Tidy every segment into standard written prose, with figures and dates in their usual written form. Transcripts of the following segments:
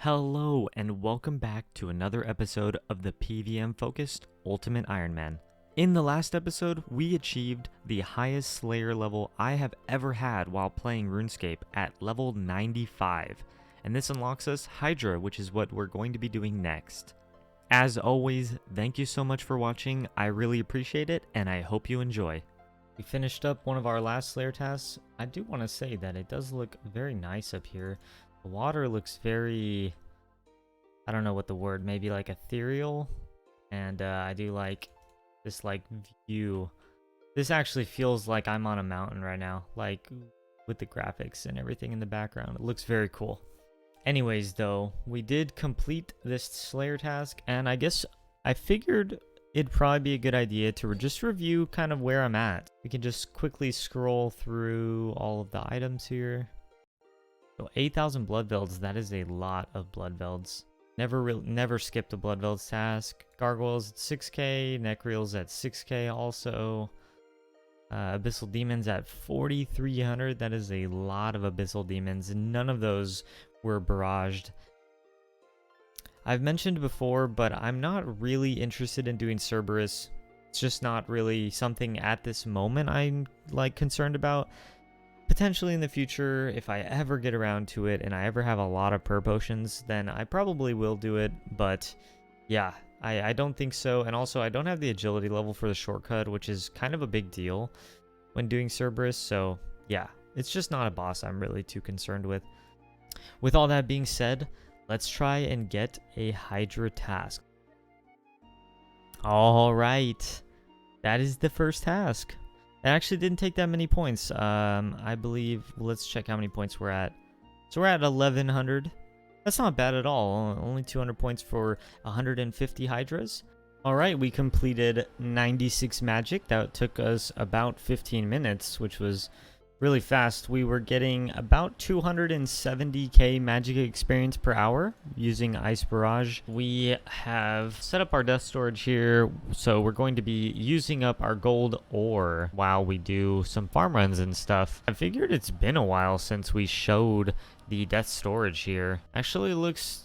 Hello and welcome back to another episode of the PVM focused Ultimate Ironman. In the last episode, we achieved the highest Slayer level I have ever had while playing RuneScape at level 95, and this unlocks us Hydra, which is what we're going to be doing next. As always, thank you so much for watching, I really appreciate it, and I hope you enjoy. We finished up one of our last Slayer tasks. I do want to say that it does look very nice up here. The water looks very, I don't know what the word, maybe like ethereal. And I do like this view. This actually feels like I'm on a mountain right now, like with the graphics and everything in the background. It looks very cool. Anyways though, we did complete this Slayer task, and I guess I figured it'd probably be a good idea to just review kind of where I'm at. We can just quickly scroll through all of the items here. So 8,000 blood velds, that is a lot of blood velds. Never skipped a blood velds task. Gargoyles at 6k, Necreals at 6k also. Abyssal demons at 4,300, that is a lot of abyssal demons. None of those were barraged. I've mentioned before, but I'm not really interested in doing Cerberus. It's just not really something at this moment I'm concerned about. Potentially in the future, if I ever get around to it and I ever have a lot of per potions, then I probably will do it. But yeah, I don't think so. And also, I don't have the agility level for the shortcut, which is kind of a big deal when doing Cerberus. So yeah, it's just not a boss I'm really too concerned with. With all that being said, let's try and get a Hydra task. All right, that is the first task. It actually didn't take that many points. I believe, let's check how many points we're at. So we're at 1,100. That's not bad at all. Only 200 points for 150 Hydras. All right, we completed 96 magic. That took us about 15 minutes, which was really fast. We were getting about 270k magic experience per hour using Ice Barrage. We have set up our death storage here, so we're going to be using up our gold ore while we do some farm runs and stuff. I figured it's been a while since we showed the death storage here. Actually, it looks,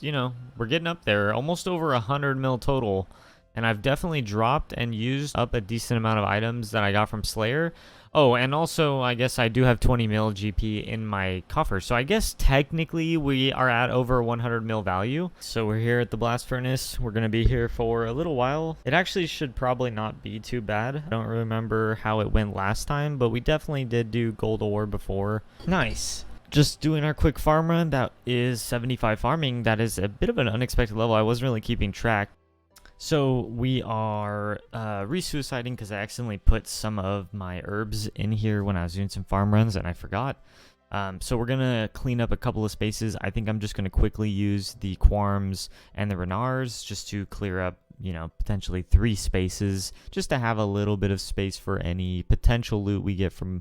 we're getting up there, almost over 100 mil total. And I've definitely dropped and used up a decent amount of items that I got from Slayer. Oh, and also, I guess I do have 20 mil GP in my coffer. So I guess technically we are at over 100 mil value. So we're here at the blast furnace. We're going to be here for a little while. It actually should probably not be too bad. I don't remember how it went last time, but we definitely did do gold ore before. Nice. Just doing our quick farm run. That is 75 farming. That is a bit of an unexpected level. I wasn't really keeping track. So we are re-suiciding because I accidentally put some of my herbs in here when I was doing some farm runs and I forgot. So we're going to clean up a couple of spaces. I think I'm just going to quickly use the Quarms and the Renars just to clear up, potentially 3 spaces, just to have a little bit of space for any potential loot we get from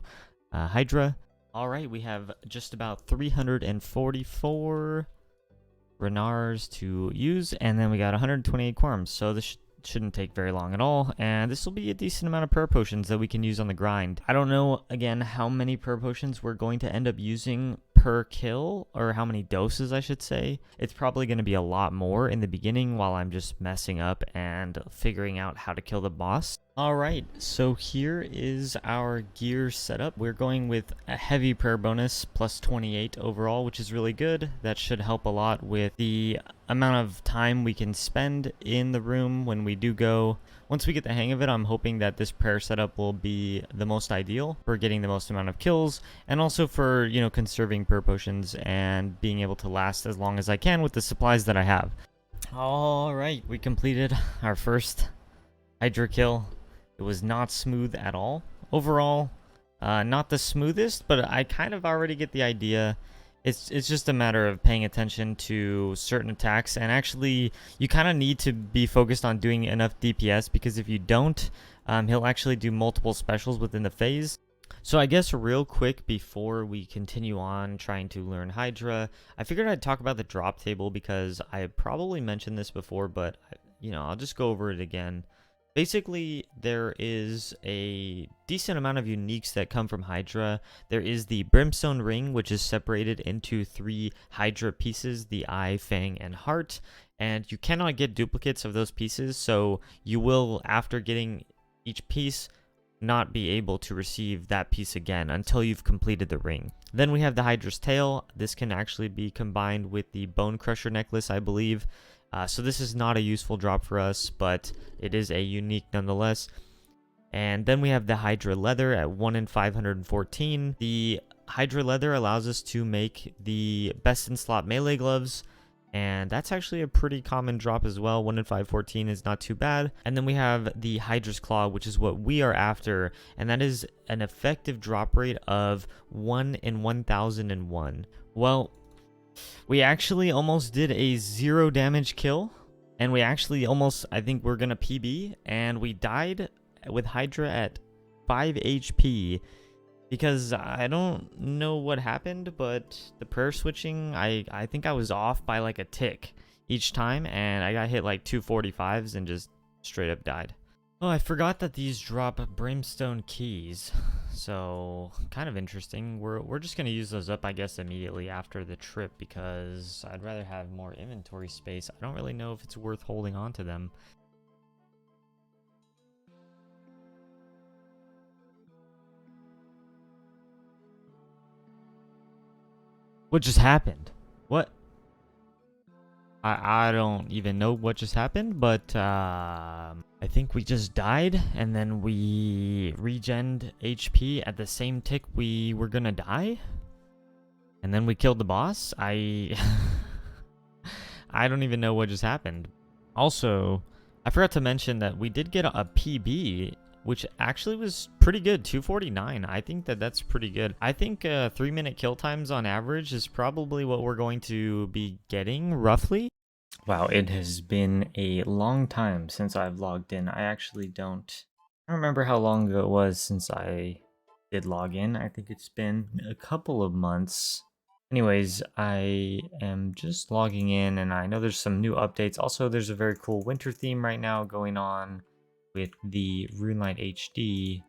Hydra. All right, we have just about 344 Renars to use, and then we got 128 Quarms, so this shouldn't take very long at all, and this will be a decent amount of per potions that we can use on the grind. I don't know, again, how many per potions we're going to end up using per kill, or how many doses I should say. It's probably going to be a lot more in the beginning while I'm just messing up and figuring out how to kill the boss. Alright, so here is our gear setup. We're going with a heavy prayer bonus plus 28 overall, which is really good. That should help a lot with the amount of time we can spend in the room when we do go. Once we get the hang of it, I'm hoping that this prayer setup will be the most ideal for getting the most amount of kills, and also for, conserving prayer potions and being able to last as long as I can with the supplies that I have. Alright, we completed our first Hydra kill. It was not smooth at all. Overall, not the smoothest, but I kind of already get the idea. It's just a matter of paying attention to certain attacks, and actually you kind of need to be focused on doing enough DPS, because if you don't, he'll actually do multiple specials within the phase. So I guess real quick before we continue on trying to learn Hydra, I figured I'd talk about the drop table because I probably mentioned this before, but I'll just go over it again. Basically, there is a decent amount of uniques that come from Hydra. There is the Brimstone Ring, which is separated into 3 Hydra pieces, the Eye, Fang, and Heart. And you cannot get duplicates of those pieces, so you will, after getting each piece, not be able to receive that piece again until you've completed the ring. Then we have the Hydra's Tail. This can actually be combined with the Bone Crusher necklace, I believe. So this is not a useful drop for us, but it is a unique nonetheless. And then we have the Hydra Leather at 1 in 514. The Hydra Leather allows us to make the best in slot melee gloves, and that's actually a pretty common drop as well. 1 in 514 is not too bad. And then we have the Hydra's Claw, which is what we are after, and that is an effective drop rate of 1 in 1001. Well, we actually almost did a 0 damage kill, and we actually almost, I think we're gonna PB, and we died with Hydra at 5 HP because I don't know what happened, but the prayer switching, I think I was off by like a tick each time, and I got hit like 245s and just straight up died. Oh, I forgot that these drop Brimstone keys, so kind of interesting. We're just gonna use those up, I guess, immediately after the trip because I'd rather have more inventory space. I don't really know if it's worth holding on to them. What just happened? What? I don't even know what just happened, but I think we just died, and then we regened HP at the same tick we were gonna die, and then we killed the boss. I don't even know what just happened. Also, I forgot to mention that we did get a PB, which actually was pretty good, 249. I think that's pretty good. I think 3-minute kill times on average is probably what we're going to be getting, roughly. Wow, it has been a long time since I've logged in. I actually don't remember how long ago it was since I did log in. I think it's been a couple of months. Anyways, I am just logging in, and I know there's some new updates. Also, there's a very cool winter theme right now going on with the RuneLight HD,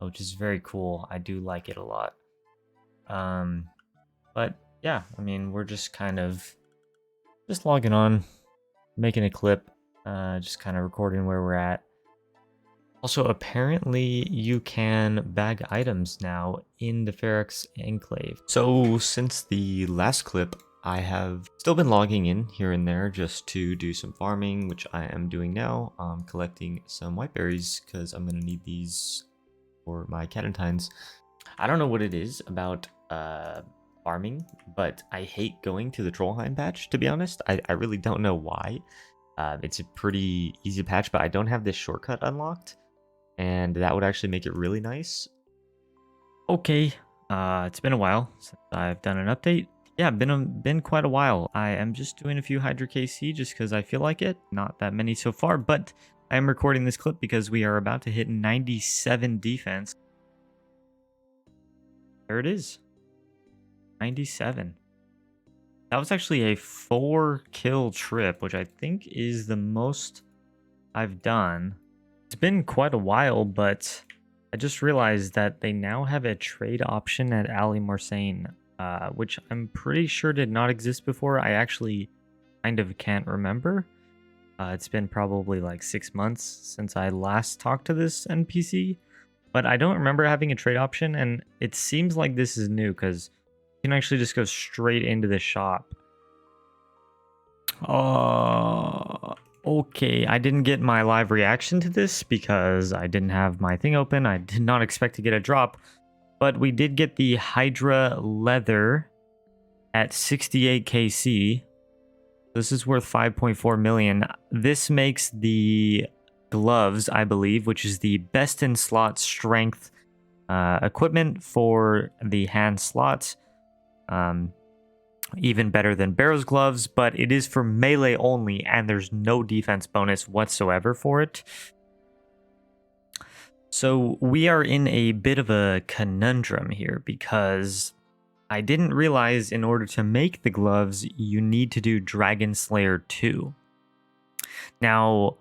which is very cool. I do like it a lot. But yeah, I mean, we're just kind of just logging on, making a clip, just kind of recording where we're at. Also, apparently you can bag items now in the Ferox Enclave. So since the last clip, I have still been logging in here and there just to do some farming, which I am doing now. Collecting some whiteberries because I'm going to need these for my Catentines. I don't know what it is about farming, but I hate going to the Trollheim patch, to be honest. I really don't know why. It's a pretty easy patch, but I don't have this shortcut unlocked, and that would actually make it really nice. Okay, it's been a while since I've done an update. Yeah, been quite a while. I am just doing a few Hydra KC just because I feel like it. Not that many so far, but I am recording this clip because we are about to hit 97 defense. There it is. 97. That was actually a 4-kill trip, which I think is the most I've done. It's been quite a while, but I just realized that they now have a trade option at Ali Marseille, which I'm pretty sure did not exist before. I actually kind of can't remember. It's been probably like 6 months since I last talked to this NPC, but I don't remember having a trade option, and it seems like this is new because you can actually just go straight into the shop. Okay, I didn't get my live reaction to this because I didn't have my thing open. I did not expect to get a drop, but we did get the Hydra Leather at 68 KC. This is worth 5.4 million. This makes the gloves, I believe, which is the best in slot strength equipment for the hand slots. Even better than Barrow's gloves, but it is for melee only, and there's no defense bonus whatsoever for it. So we are in a bit of a conundrum here because I didn't realize in order to make the gloves, you need to do Dragon Slayer 2. Now,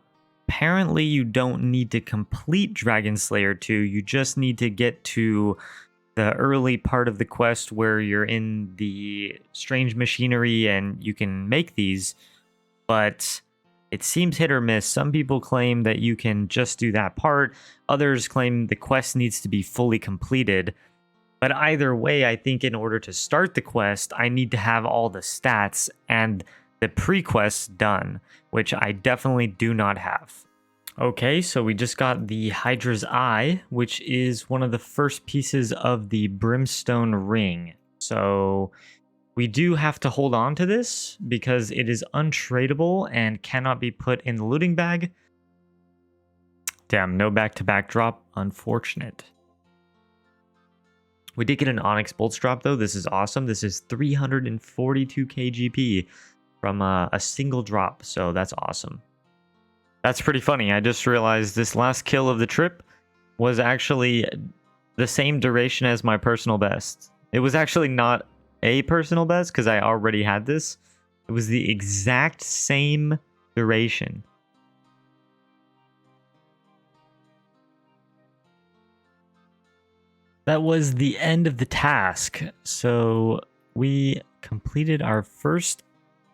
apparently you don't need to complete Dragon Slayer 2. You just need to get to the early part of the quest where you're in the strange machinery and you can make these. But it seems hit or miss. Some people claim that you can just do that part. Others claim the quest needs to be fully completed. But either way, I think in order to start the quest, I need to have all the stats and the pre-quest done, which I definitely do not have. Okay, so we just got the Hydra's Eye, which is one of the first pieces of the Brimstone Ring. So we do have to hold on to this because it is untradeable and cannot be put in the looting bag. Damn, no back-to-back drop. Unfortunate. We did get an Onyx Bolts drop, though. This is awesome. This is 342 KGP from a single drop, so that's awesome. That's pretty funny. I just realized this last kill of the trip was actually the same duration as my personal best. It was actually not a personal best because I already had this. It was the exact same duration. That was the end of the task. So we completed our first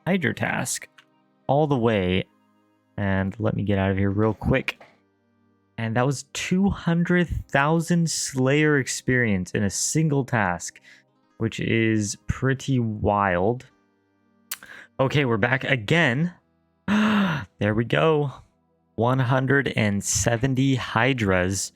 Hydra task all the way. And let me get out of here real quick. And that was 200,000 Slayer experience in a single task, which is pretty wild. Okay, we're back again. There we go. 170 Hydras.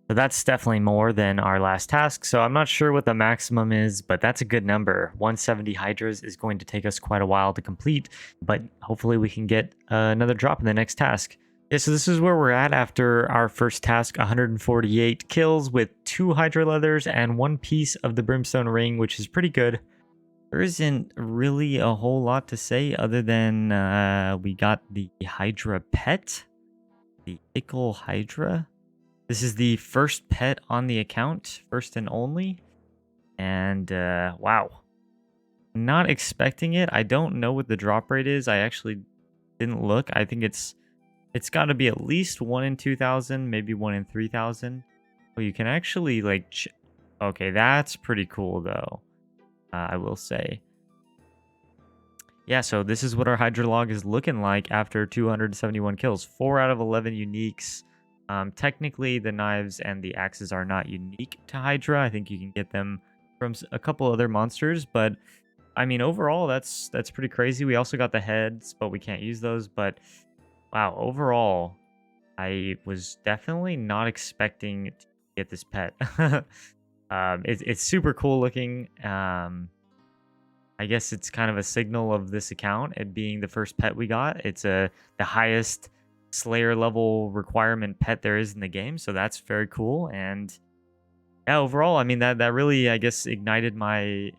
So that's definitely more than our last task. So I'm not sure what the maximum is, but that's a good number. 170 Hydras is going to take us quite a while to complete, but hopefully we can get another drop in the next task. Yeah, so this is where we're at after our first task, 148 kills with 2 Hydra leathers and 1 piece of the Brimstone Ring, which is pretty good. There isn't really a whole lot to say other than we got the Hydra pet, the Ickle Hydra. This is the first pet on the account, first and only. And wow, not expecting it. I don't know what the drop rate is. I actually didn't look. I think it's got to be at least 1 in 2,000, maybe 1 in 3,000. Oh, you can actually like, okay, that's pretty cool though. I will say. Yeah, so this is what our Hydra log is looking like after 271 kills. 4 out of 11 uniques. Technically, the knives and the axes are not unique to Hydra. I think you can get them from a couple other monsters, but I mean, overall, that's pretty crazy. We also got the heads, but we can't use those. But wow, overall, I was definitely not expecting to get this pet. It's super cool looking. I guess it's kind of a signal of this account, it being the first pet we got. It's the highest Slayer level requirement pet there is in the game, so that's very cool. And yeah, overall, I mean, that really, I guess, ignited my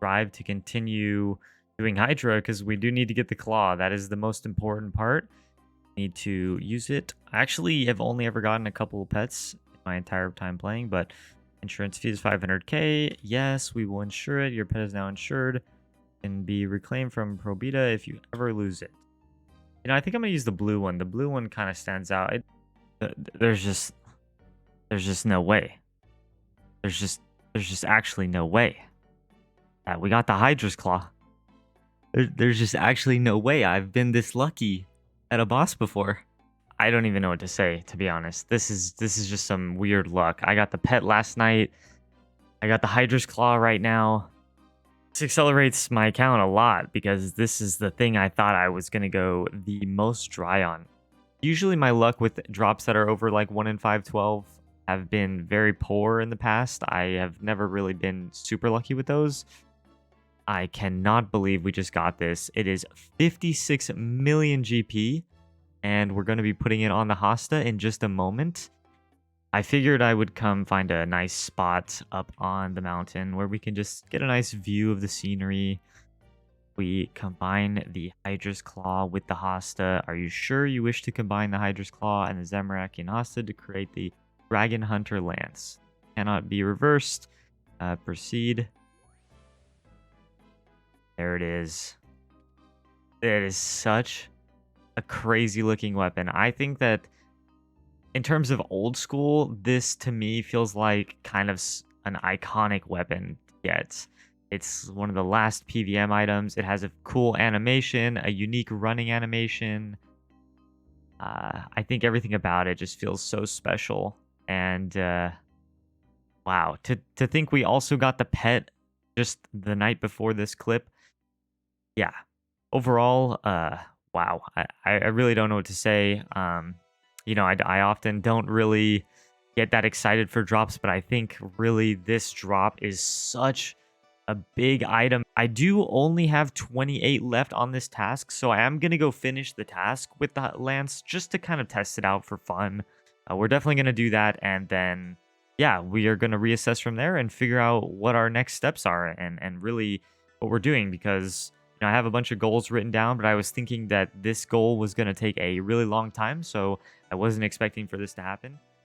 drive to continue doing Hydra, because we do need to get the claw. That is the most important part. Need to use it. I actually have only ever gotten a couple of pets in my entire time playing, but insurance fee is 500k. Yes, we will insure it. Your pet is now insured. Can be reclaimed from Probita if you ever lose it. You know, I think I'm gonna use the blue one. The blue one kind of stands out. There's just no way. There's just actually no way. We got the Hydra's Claw. There's just actually no way I've been this lucky at a boss before. I don't even know what to say, to be honest. This is just some weird luck. I got the pet last night. I got the Hydra's Claw right now. This accelerates my account a lot because this is the thing I thought I was going to go the most dry on. Usually my luck with drops that are over like 1 in 512 have been very poor in the past. I have never really been super lucky with those. I cannot believe we just got this. It is 56 million GP, and we're going to be putting it on the Hosta in just a moment. I figured I would come find a nice spot up on the mountain where we can just get a nice view of the scenery. We combine the Hydra's Claw with the Hosta. Are you sure you wish to combine the Hydra's Claw and the Zamorakian Hosta to create the Dragon Hunter Lance? Cannot be reversed. Proceed. There it is. It is such a crazy looking weapon. I think that in terms of old school, this to me feels like kind of an iconic weapon to get. It's one of the last PVM items. It has a cool animation, a unique running animation. I think everything about it just feels so special. And wow, to think we also got the pet just the night before this clip. Yeah. Overall, wow. I really don't know what to say. You know, I often don't really get that excited for drops, but I think really this drop is such a big item. I do only have 28 left on this task, so I am going to go finish the task with the lance just to kind of test it out for fun. We're definitely going to do that, and then, yeah, we are going to reassess from there and figure out what our next steps are and really what we're doing, because I have a bunch of goals written down, but I was thinking that this goal was going to take a really long time, so I wasn't expecting for this to happen.